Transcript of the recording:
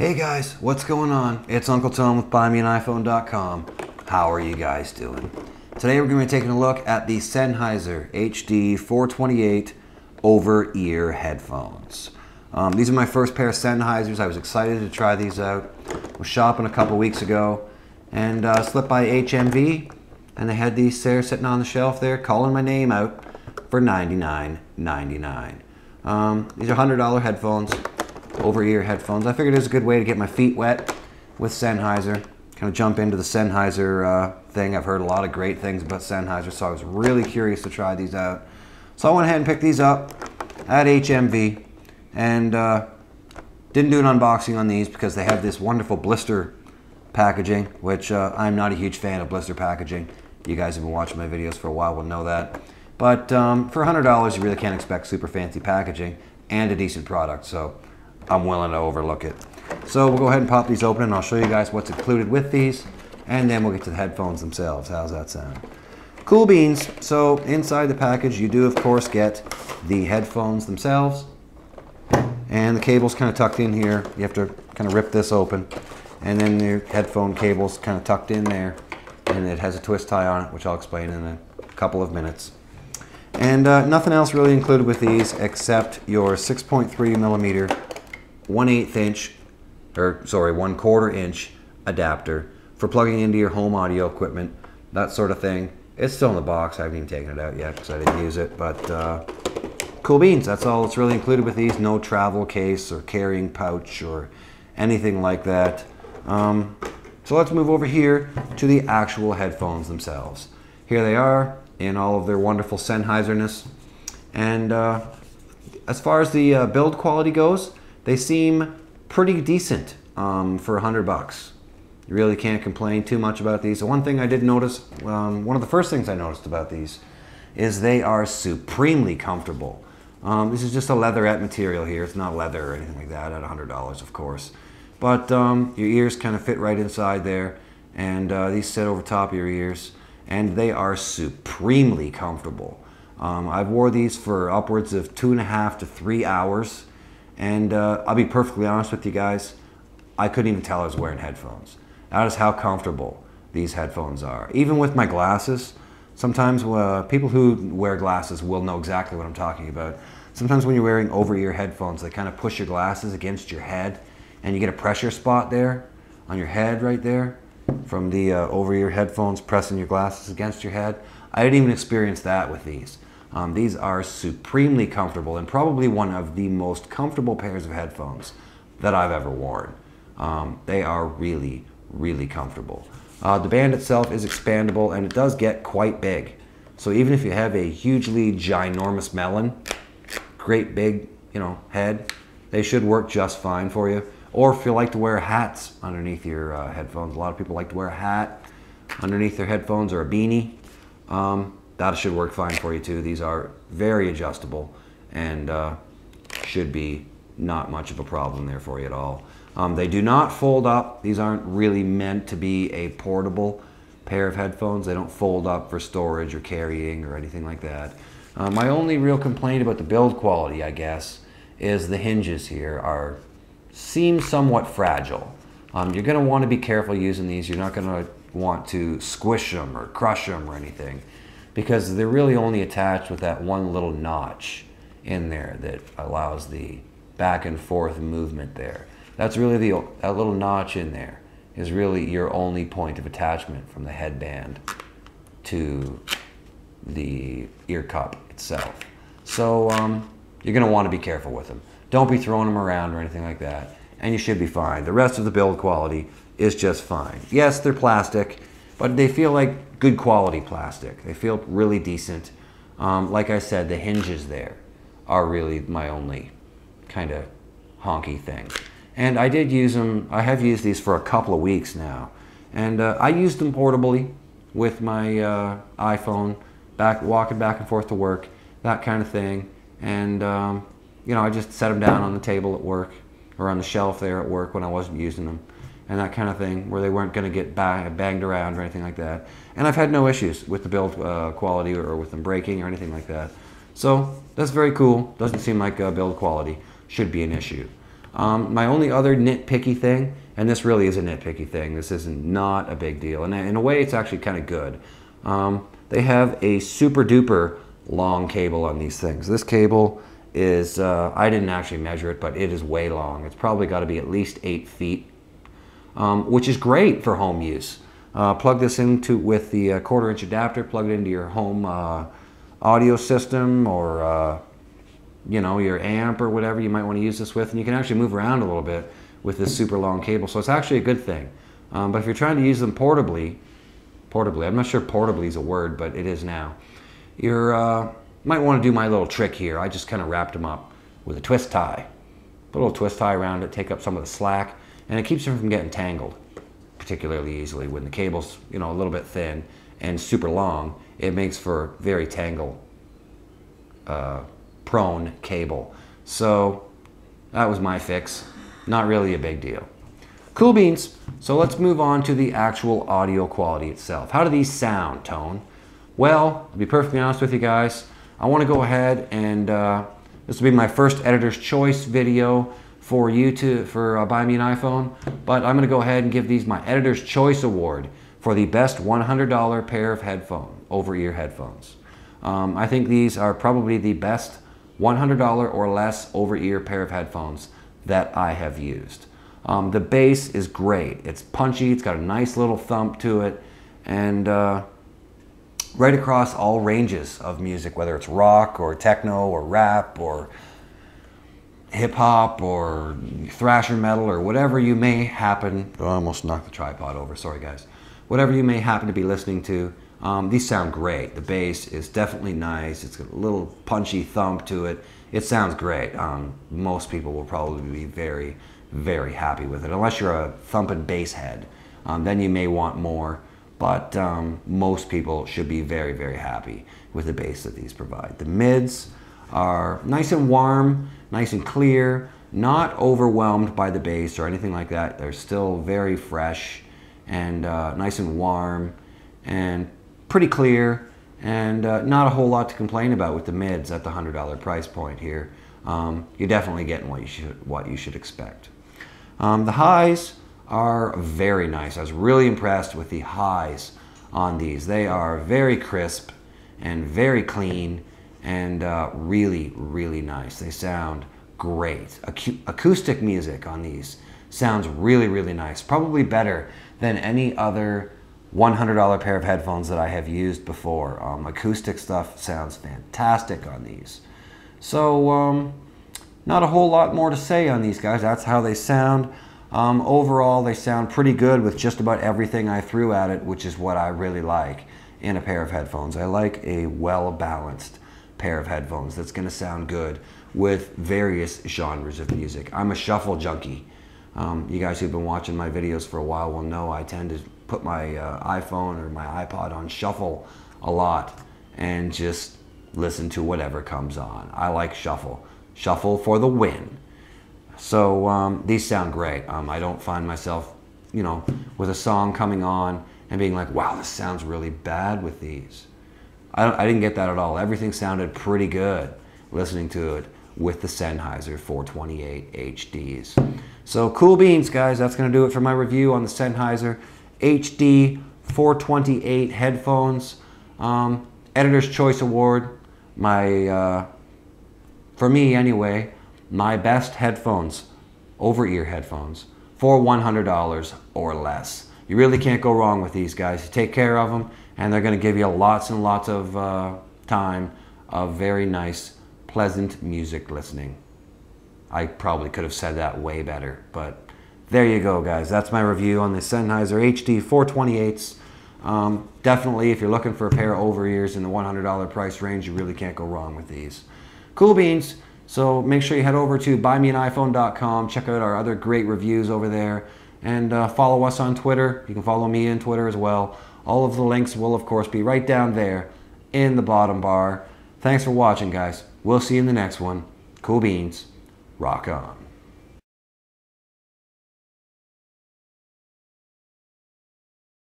Hey guys, what's going on? It's Uncle Tom with BuyMeAnIPhone.com. How are you guys doing? Today we're going to be taking a look at the Sennheiser HD 428 over-ear headphones. These are my first pair of Sennheisers. I was excited to try these out. I was shopping a couple weeks ago and slipped by HMV, and they had these there sitting on the shelf there calling my name out for $99.99. These are $100 headphones. Over-ear headphones. I figured it was a good way to get my feet wet with Sennheiser. Kind of jump into the Sennheiser thing. I've heard a lot of great things about Sennheiser, so I was really curious to try these out. So I went ahead and picked these up at HMV and didn't do an unboxing on these because they have this wonderful blister packaging, which I'm not a huge fan of blister packaging. You guys have been watching my videos for a while will know that. But for $100, you really can't expect super fancy packaging and a decent product. So I'm willing to overlook it. So we'll go ahead and pop these open and I'll show you guys what's included with these, and then we'll get to the headphones themselves. How's that sound? Cool beans. So inside the package you do of course get the headphones themselves, and the cable's kind of tucked in here. You have to kind of rip this open, and then your headphone cable's kind of tucked in there, and it has a twist tie on it, which I'll explain in a couple of minutes. And nothing else really included with these except your 6.3 millimeter 1/4 inch adapter for plugging into your home audio equipment, that sort of thing. It's still in the box. I haven't even taken it out yet because I didn't use it, but cool beans. That's all that's really included with these. No travel case or carrying pouch or anything like that. So let's move over here to the actual headphones themselves. Here they are in all of their wonderful Sennheiser-ness. And as far as the build quality goes, they seem pretty decent for $100. You really can't complain too much about these. The one thing I did notice, one of the first things I noticed about these is they are supremely comfortable. This is just a leatherette material here. It's not leather or anything like that at $100, of course. But your ears kind of fit right inside there, and these sit over top of your ears, and they are supremely comfortable. I've wore these for upwards of 2.5 to 3 hours. And I'll be perfectly honest with you guys, I couldn't even tell I was wearing headphones. That is how comfortable these headphones are. Even with my glasses, sometimes people who wear glasses will know exactly what I'm talking about. Sometimes when you're wearing over-ear headphones, they kind of push your glasses against your head, and you get a pressure spot there on your head right there from the over-ear headphones pressing your glasses against your head. I didn't even experience that with these. These are supremely comfortable and probably one of the most comfortable pairs of headphones that I've ever worn. They are really, really comfortable. The band itself is expandable and it does get quite big. So even if you have a hugely ginormous melon, great big, head, they should work just fine for you. Or if you like to wear hats underneath your headphones, a lot of people like to wear a hat underneath their headphones or a beanie. That should work fine for you too. These are very adjustable and should be not much of a problem there for you at all. They do not fold up. These aren't really meant to be a portable pair of headphones. They don't fold up for storage or carrying or anything like that. My only real complaint about the build quality, I guess, is the hinges here seem somewhat fragile. You're going to want to be careful using these. You're not going to want to squish them or crush them or anything, because they're really only attached with that one little notch in there that allows the back and forth movement there. That's really that little notch in there is really your only point of attachment from the headband to the ear cup itself. So you're going to want to be careful with them. Don't be throwing them around or anything like that, and you should be fine. The rest of the build quality is just fine. Yes, they're plastic, but they feel like good quality plastic. They feel really decent. Like I said, the hinges there are really my only kind of honky thing. And I did use them. I have used these for a couple of weeks now, and I used them portably with my iPhone, walking back and forth to work, that kind of thing. And I just set them down on the table at work or on the shelf there at work when I wasn't using them, and that kind of thing, where they weren't going to get banged around or anything like that. And I've had no issues with the build quality or with them breaking or anything like that. So that's very cool. Doesn't seem like build quality should be an issue. My only other nitpicky thing, and this really is a nitpicky thing, this is not a big deal, and in a way it's actually kind of good. They have a super duper long cable on these things. This cable is, I didn't actually measure it, but it is way long. It's probably got to be at least 8 feet, which is great for home use. Plug this into with the 1/4 inch adapter, plug it into your home audio system, or you know, your amp or whatever you might want to use this with, and you can actually move around a little bit with this super long cable, so it's actually a good thing. But if you're trying to use them portably, I'm not sure portably is a word, but it is now. You might want to do my little trick here. I just kind of wrapped them up with a twist tie. Put a little twist tie around it, take up some of the slack, and it keeps them from getting tangled particularly easily. When the cable's, you know, a little bit thin and super long, it makes for very tangle prone cable. So that was my fix. Not really a big deal. Cool beans. So let's move on to the actual audio quality itself. How do these sound, Tone? Well, to be perfectly honest with you guys, I want to go ahead and this will be my first editor's choice video for Buy Me an iPhone, but I'm going to go ahead and give these my editor's choice award for the best $100 pair of over-ear headphones. I think these are probably the best $100 or less over-ear pair of headphones that I have used. The bass is great. It's punchy, it's got a nice little thump to it, and right across all ranges of music, whether it's rock or techno or rap or hip-hop or thrasher metal or whatever you may happen, I almost knocked the tripod over, sorry guys. Whatever you may happen to be listening to, these sound great. The bass is definitely nice. It's got a little punchy thump to it. It sounds great. Most people will probably be very, very happy with it, unless you're a thumping bass head. Then you may want more, but most people should be very, very happy with the bass that these provide. The mids are nice and warm, nice and clear, not overwhelmed by the bass or anything like that. They're still very fresh and nice and warm and pretty clear, and not a whole lot to complain about with the mids at the $100 price point here. You're definitely getting what you should expect. The highs are very nice. I was really impressed with the highs on these. They are very crisp and very clean and really, really nice. They sound great. Acoustic music on these sounds really, really nice. Probably better than any other $100 pair of headphones that I have used before. Acoustic stuff sounds fantastic on these. So not a whole lot more to say on these guys. That's how they sound. Overall, they sound pretty good with just about everything I threw at it, which is what I really like in a pair of headphones. I like a well-balanced pair of headphones that's going to sound good with various genres of music. I'm a shuffle junkie. You guys who've been watching my videos for a while will know I tend to put my iPhone or my iPod on shuffle a lot and just listen to whatever comes on. I like shuffle. Shuffle for the win. So these sound great. I don't find myself, you know, with a song coming on and being like, wow, this sounds really bad with these. I didn't get that at all. Everything sounded pretty good listening to it with the Sennheiser 428 HDs. So cool beans, guys. That's going to do it for my review on the Sennheiser HD 428 headphones. Editor's Choice Award. For me anyway, my best headphones, over-ear headphones, for $100 or less. You really can't go wrong with these guys. You take care of them, and they're going to give you lots and lots of time of very nice, pleasant music listening. I probably could have said that way better, but there you go, guys. That's my review on the Sennheiser HD 428s. Definitely, if you're looking for a pair of over-ears in the $100 price range, you really can't go wrong with these. Cool beans. So make sure you head over to buymeaniphone.com. Check out our other great reviews over there. And follow us on Twitter. You can follow me on Twitter as well. All of the links will, of course, be right down there in the bottom bar. Thanks for watching, guys. We'll see you in the next one. Cool beans. Rock on.